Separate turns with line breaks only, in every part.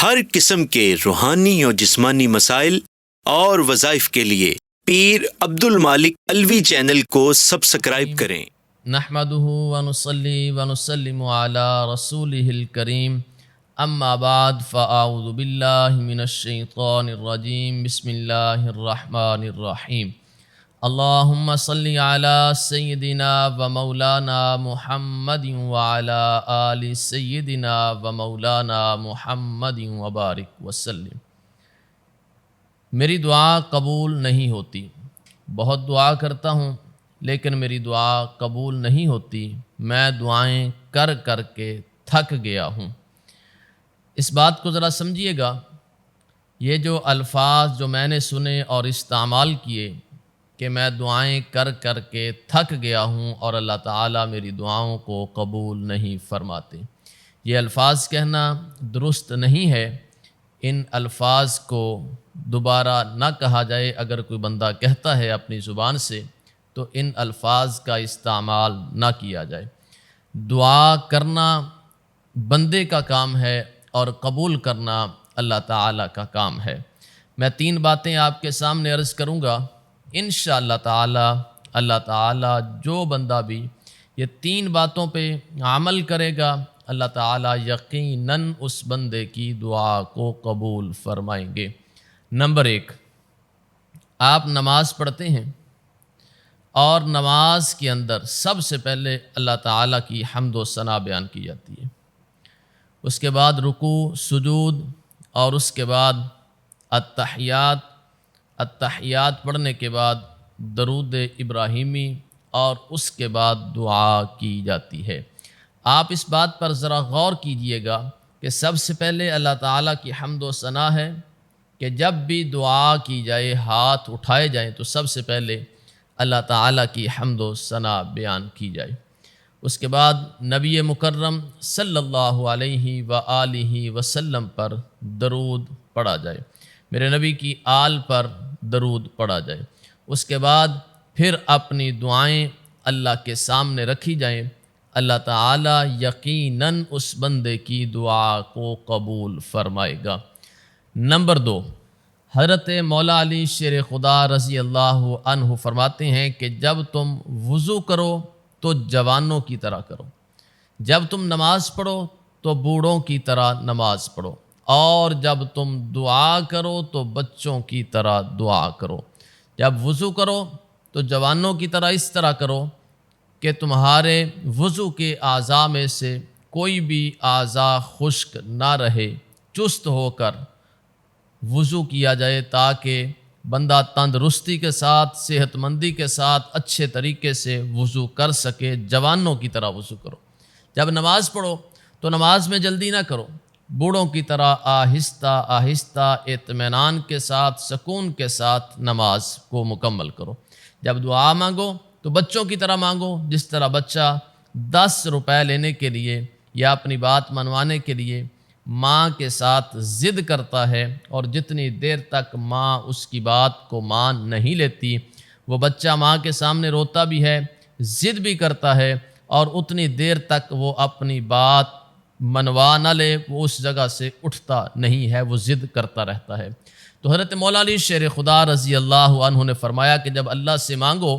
ہر قسم کے روحانی اور جسمانی مسائل اور وظائف کے لیے پیر عبد المالک الوی چینل کو سبسکرائب کریں۔
نحمده ونصلي ونسلم على رسوله الكريم اما بعد فاعوذ بالله من الشيطان الرجيم بسم الله الرحمن الرحيم اللهم صل على سيدنا ومولانا محمد وعلى آل سيدنا ومولانا محمد وبارك وسلم۔ میری دعا قبول نہیں ہوتی، بہت دعا کرتا ہوں لیکن میری دعا قبول نہیں ہوتی، میں دعائیں کر کر کے تھک گیا ہوں۔ اس بات کو ذرا سمجھیے گا، یہ جو الفاظ جو میں نے سنے اور استعمال کیے کہ میں دعائیں کر کر کے تھک گیا ہوں اور اللہ تعالیٰ میری دعاؤں کو قبول نہیں فرماتے، یہ الفاظ کہنا درست نہیں ہے۔ ان الفاظ کو دوبارہ نہ کہا جائے۔ اگر کوئی بندہ کہتا ہے اپنی زبان سے تو ان الفاظ کا استعمال نہ کیا جائے۔ دعا کرنا بندے کا کام ہے اور قبول کرنا اللہ تعالیٰ کا کام ہے۔ میں 3 باتیں آپ کے سامنے عرض کروں گا، انشاءاللہ تعالیٰ اللہ تعالیٰ جو بندہ بھی یہ 3 باتوں پہ عمل کرے گا، اللہ تعالیٰ یقیناً اس بندے کی دعا کو قبول فرمائیں گے۔ نمبر 1، آپ نماز پڑھتے ہیں اور نماز کے اندر سب سے پہلے اللہ تعالیٰ کی حمد و ثنا بیان کی جاتی ہے، اس کے بعد رکوع سجود اور اس کے بعد التحیات پڑھنے کے بعد درود ابراہیمی اور اس کے بعد دعا کی جاتی ہے۔ آپ اس بات پر ذرا غور کیجئے گا کہ سب سے پہلے اللہ تعالیٰ کی حمد و ثنا ہے کہ جب بھی دعا کی جائے، ہاتھ اٹھائے جائیں تو سب سے پہلے اللہ تعالیٰ کی حمد و ثنا بیان کی جائے۔ اس کے بعد نبی مکرم صلی اللہ علیہ وآلہ وسلم پر درود پڑھا جائے، میرے نبی کی آل پر درود پڑھا جائے۔ اس کے بعد پھر اپنی دعائیں اللہ کے سامنے رکھی جائیں، اللہ تعالیٰ یقیناً اس بندے کی دعا کو قبول فرمائے گا۔ نمبر 2، حضرت مولا علی شیر خدا رضی اللہ عنہ فرماتے ہیں کہ جب تم وضو کرو تو جوانوں کی طرح کرو، جب تم نماز پڑھو تو بوڑھوں کی طرح نماز پڑھو، اور جب تم دعا کرو تو بچوں کی طرح دعا کرو۔ جب وضو کرو تو جوانوں کی طرح اس طرح کرو کہ تمہارے وضو کے اعضاء میں سے کوئی بھی اعضاء خشک نہ رہے، چست ہو کر وضو کیا جائے تاکہ بندہ تندرستی کے ساتھ، صحت مندی کے ساتھ اچھے طریقے سے وضو کر سکے۔ جوانوں کی طرح وضو کرو۔ جب نماز پڑھو تو نماز میں جلدی نہ کرو، بوڑھوں کی طرح آہستہ آہستہ اطمینان کے ساتھ، سکون کے ساتھ نماز کو مکمل کرو۔ جب دعا مانگو تو بچوں کی طرح مانگو، جس طرح بچہ 10 روپے لینے کے لیے یا اپنی بات منوانے کے لیے ماں کے ساتھ ضد کرتا ہے، اور جتنی دیر تک ماں اس کی بات کو مان نہیں لیتی، وہ بچہ ماں کے سامنے روتا بھی ہے، ضد بھی کرتا ہے، اور اتنی دیر تک وہ اپنی بات منوا نہ لے وہ اس جگہ سے اٹھتا نہیں ہے، وہ ضد کرتا رہتا ہے۔ تو حضرت مولا علی شیر خدا رضی اللہ عنہ نے فرمایا کہ جب اللہ سے مانگو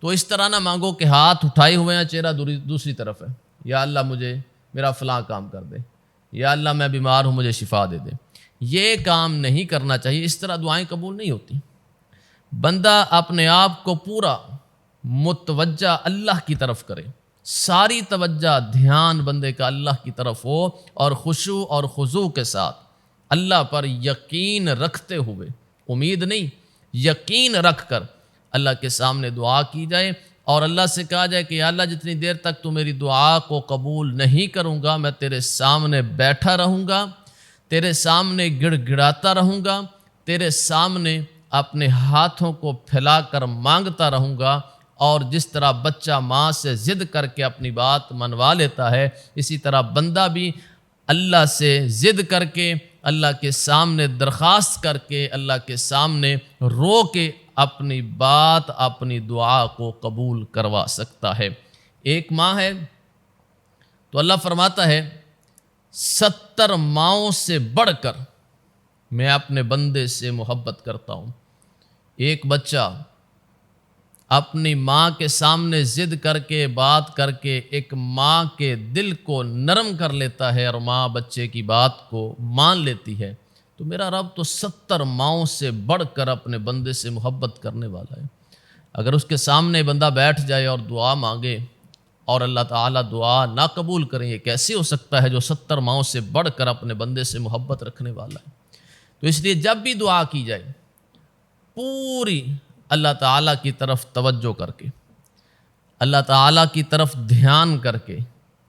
تو اس طرح نہ مانگو کہ ہاتھ اٹھائے ہوئے ہیں، چہرہ دوسری طرف ہے، یا اللہ مجھے میرا فلاں کام کر دے، یا اللہ میں بیمار ہوں مجھے شفا دے دے۔ یہ کام نہیں کرنا چاہیے، اس طرح دعائیں قبول نہیں ہوتی۔ بندہ اپنے آپ کو پورا متوجہ اللہ کی طرف کرے، ساری توجہ دھیان بندے کا اللہ کی طرف ہو، اور خشوع اور خضوع کے ساتھ اللہ پر یقین رکھتے ہوئے، امید نہیں یقین رکھ کر اللہ کے سامنے دعا کی جائے، اور اللہ سے کہا جائے کہ یا اللہ جتنی دیر تک تو میری دعا کو قبول نہیں کروں گا، میں تیرے سامنے بیٹھا رہوں گا، تیرے سامنے گڑ گڑاتا رہوں گا، تیرے سامنے اپنے ہاتھوں کو پھیلا کر مانگتا رہوں گا، اور جس طرح بچہ ماں سے ضد کر کے اپنی بات منوا لیتا ہے، اسی طرح بندہ بھی اللہ سے ضد کر کے، اللہ کے سامنے درخواست کر کے، اللہ کے سامنے رو کے اپنی بات، اپنی دعا کو قبول کروا سکتا ہے۔ ایک ماں ہے تو اللہ فرماتا ہے 70 ماؤں سے بڑھ کر میں اپنے بندے سے محبت کرتا ہوں۔ ایک بچہ اپنی ماں کے سامنے ضد کر کے بات کر کے ایک ماں کے دل کو نرم کر لیتا ہے اور ماں بچے کی بات کو مان لیتی ہے، تو میرا رب تو 70 ماؤں سے بڑھ کر اپنے بندے سے محبت کرنے والا ہے۔ اگر اس کے سامنے بندہ بیٹھ جائے اور دعا مانگے اور اللہ تعالیٰ دعا نہ قبول کریں، یہ کیسے ہو سکتا ہے جو 70 ماؤں سے بڑھ کر اپنے بندے سے محبت رکھنے والا ہے؟ تو اس لیے جب بھی دعا کی جائے پوری اللہ تعالیٰ کی طرف توجہ کر کے، اللہ تعالیٰ کی طرف دھیان کر کے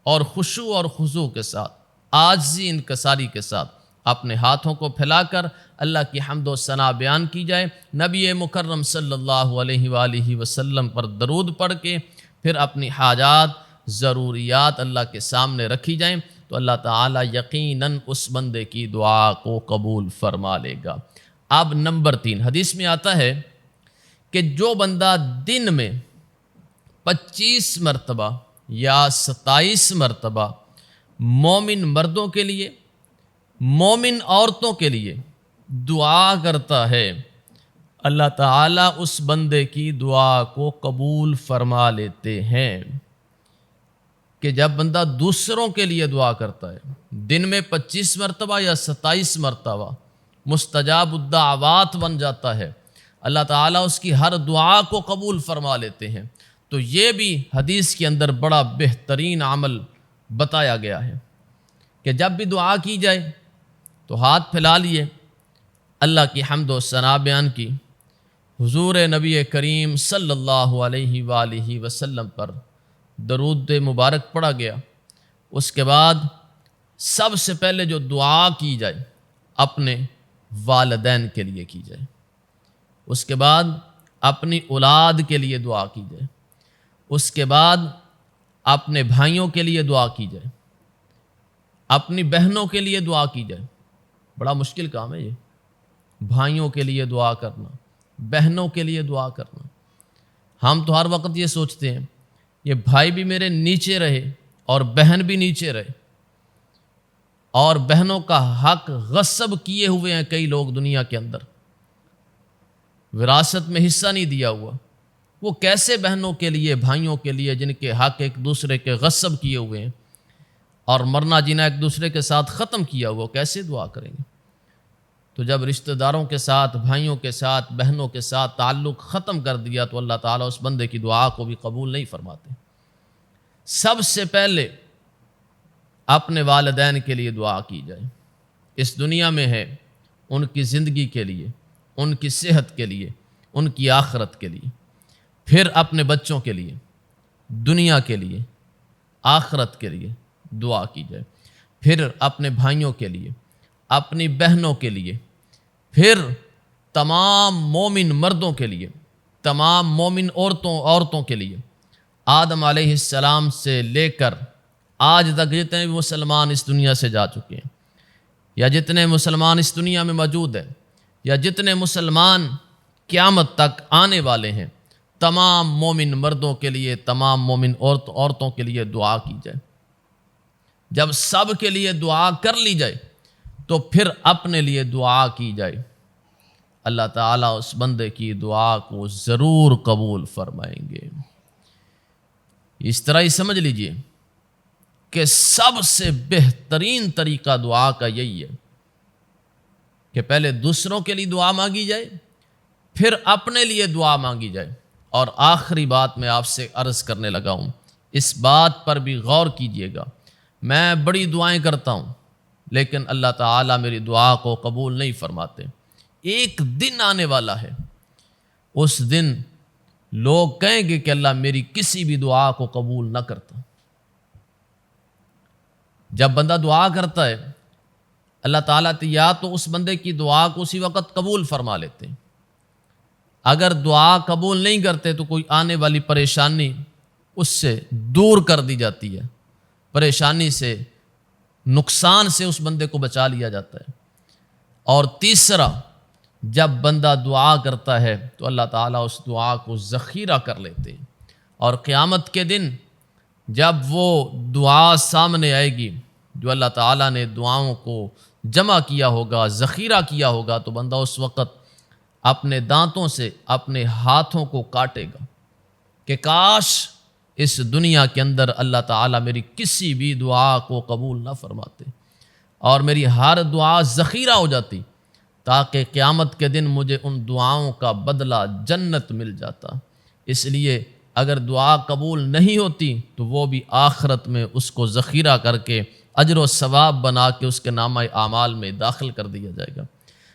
اور خشوع اور خضوع کے ساتھ، عاجزی انکساری کے ساتھ اپنے ہاتھوں کو پھیلا کر اللہ کی حمد و ثنا بیان کی جائے، نبی مکرم صلی اللہ علیہ وآلہ وسلم پر درود پڑھ کے پھر اپنی حاجات ضروریات اللہ کے سامنے رکھی جائیں، تو اللہ تعالیٰ یقیناً اس بندے کی دعا کو قبول فرما لے گا۔ اب نمبر 3، حدیث میں آتا ہے کہ جو بندہ دن میں 25 مرتبہ یا 27 مرتبہ مومن مردوں کے لیے، مومن عورتوں کے لیے دعا کرتا ہے، اللہ تعالیٰ اس بندے کی دعا کو قبول فرما لیتے ہیں۔ کہ جب بندہ دوسروں کے لیے دعا کرتا ہے دن میں 25 مرتبہ یا 27 مرتبہ، مستجاب الدعوات بن جاتا ہے، اللہ تعالیٰ اس کی ہر دعا کو قبول فرما لیتے ہیں۔ تو یہ بھی حدیث کے اندر بڑا بہترین عمل بتایا گیا ہے کہ جب بھی دعا کی جائے تو ہاتھ پھیلا لیے، اللہ کی حمد و ثنا بیان کی، حضور نبی کریم صلی اللہ علیہ وآلہ وسلم پر درود مبارک پڑھا گیا۔ اس کے بعد سب سے پہلے جو دعا کی جائے اپنے والدین کے لیے کی جائے، اس کے بعد اپنی اولاد کے لیے دعا کی جائے، اس کے بعد اپنے بھائیوں کے لیے دعا کی جائے، اپنی بہنوں کے لیے دعا کی جائے۔ بڑا مشکل کام ہے یہ، بھائیوں کے لیے دعا کرنا، بہنوں کے لیے دعا کرنا۔ ہم تو ہر وقت یہ سوچتے ہیں یہ بھائی بھی میرے نیچے رہے اور بہن بھی نیچے رہے، اور بہنوں کا حق غصب کیے ہوئے ہیں کئی لوگ دنیا کے اندر، وراثت میں حصہ نہیں دیا ہوا، وہ کیسے بہنوں کے لیے، بھائیوں کے لیے جن کے حق ایک دوسرے کے غصب کیے ہوئے ہیں اور مرنا جینا ایک دوسرے کے ساتھ ختم کیا ہوا، کیسے دعا کریں گے؟ تو جب رشتہ داروں کے ساتھ، بھائیوں کے ساتھ، بہنوں کے ساتھ تعلق ختم کر دیا تو اللہ تعالیٰ اس بندے کی دعا کو بھی قبول نہیں فرماتے۔ سب سے پہلے اپنے والدین کے لیے دعا کی جائے، اس دنیا میں ہے ان کی زندگی کے لیے، ان کی صحت کے لیے، ان کی آخرت کے لیے، پھر اپنے بچوں کے لیے، دنیا کے لیے، آخرت کے لیے دعا کی جائے، پھر اپنے بھائیوں کے لیے، اپنی بہنوں کے لیے، پھر تمام مومن مردوں کے لیے، تمام مومن عورتوں کے لیے، آدم علیہ السلام سے لے کر آج تک جتنے بھی مسلمان اس دنیا سے جا چکے ہیں، یا جتنے مسلمان اس دنیا میں موجود ہیں، یا جتنے مسلمان قیامت تک آنے والے ہیں، تمام مومن مردوں کے لیے، تمام مومن عورتوں کے لیے دعا کی جائے۔ جب سب کے لیے دعا کر لی جائے تو پھر اپنے لیے دعا کی جائے، اللہ تعالیٰ اس بندے کی دعا کو ضرور قبول فرمائیں گے۔ اس طرح ہی سمجھ لیجئے کہ سب سے بہترین طریقہ دعا کا یہی ہے کہ پہلے دوسروں کے لیے دعا مانگی جائے، پھر اپنے لیے دعا مانگی جائے۔ اور آخری بات میں آپ سے عرض کرنے لگا ہوں، اس بات پر بھی غور کیجئے گا، میں بڑی دعائیں کرتا ہوں لیکن اللہ تعالیٰ میری دعا کو قبول نہیں فرماتے۔ ایک دن آنے والا ہے، اس دن لوگ کہیں گے کہ اللہ میری کسی بھی دعا کو قبول نہ کرتا۔ جب بندہ دعا کرتا ہے اللہ تعالیٰ یا تو اس بندے کی دعا کو اسی وقت قبول فرما لیتے ہیں، اگر دعا قبول نہیں کرتے تو کوئی آنے والی پریشانی اس سے دور کر دی جاتی ہے، پریشانی سے، نقصان سے اس بندے کو بچا لیا جاتا ہے۔ اور تیسرا، جب بندہ دعا کرتا ہے تو اللہ تعالیٰ اس دعا کو ذخیرہ کر لیتے ہیں، اور قیامت کے دن جب وہ دعا سامنے آئے گی جو اللہ تعالیٰ نے دعاؤں کو جمع کیا ہوگا، ذخیرہ کیا ہوگا، تو بندہ اس وقت اپنے دانتوں سے اپنے ہاتھوں کو کاٹے گا کہ کاش اس دنیا کے اندر اللہ تعالیٰ میری کسی بھی دعا کو قبول نہ فرماتے اور میری ہر دعا ذخیرہ ہو جاتی، تاکہ قیامت کے دن مجھے ان دعاؤں کا بدلہ جنت مل جاتا۔ اس لیے اگر دعا قبول نہیں ہوتی تو وہ بھی آخرت میں اس کو ذخیرہ کر کے اجر و ثواب بنا کے اس کے نامہ اعمال میں داخل کر دیا جائے گا،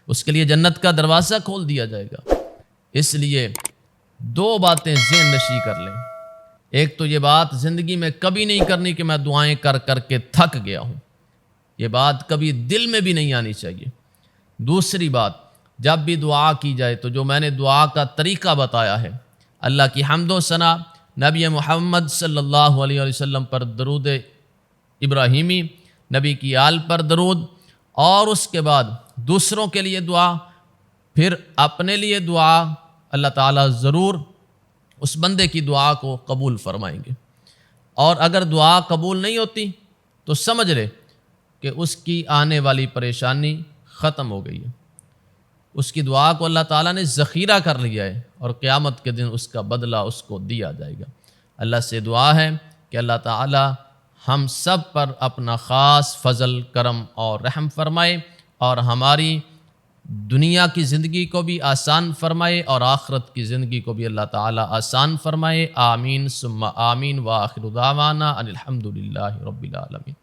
اس کے لیے جنت کا دروازہ کھول دیا جائے گا۔ اس لیے دو باتیں ذہن نشی کر لیں۔ ایک تو یہ بات زندگی میں کبھی نہیں کرنی کہ میں دعائیں کر کر کے تھک گیا ہوں، یہ بات کبھی دل میں بھی نہیں آنی چاہیے۔ دوسری بات، جب بھی دعا کی جائے تو جو میں نے دعا کا طریقہ بتایا ہے، اللہ کی حمد و ثنا، نبی محمد صلی اللہ علیہ وسلم پر درود ابراہیمی، نبی کی آل پر درود، اور اس کے بعد دوسروں کے لیے دعا، پھر اپنے لیے دعا، اللہ تعالیٰ ضرور اس بندے کی دعا کو قبول فرمائیں گے۔ اور اگر دعا قبول نہیں ہوتی تو سمجھ لے کہ اس کی آنے والی پریشانی ختم ہو گئی ہے، اس کی دعا کو اللہ تعالیٰ نے ذخیرہ کر لیا ہے اور قیامت کے دن اس کا بدلہ اس کو دیا جائے گا۔ اللہ سے دعا ہے کہ اللہ تعالیٰ ہم سب پر اپنا خاص فضل، کرم اور رحم فرمائے اور ہماری دنیا کی زندگی کو بھی آسان فرمائے اور آخرت کی زندگی کو بھی اللہ تعالیٰ آسان فرمائے۔ آمین ثم آمین، وآخر دعوانا ان الحمد للہ رب العالمین۔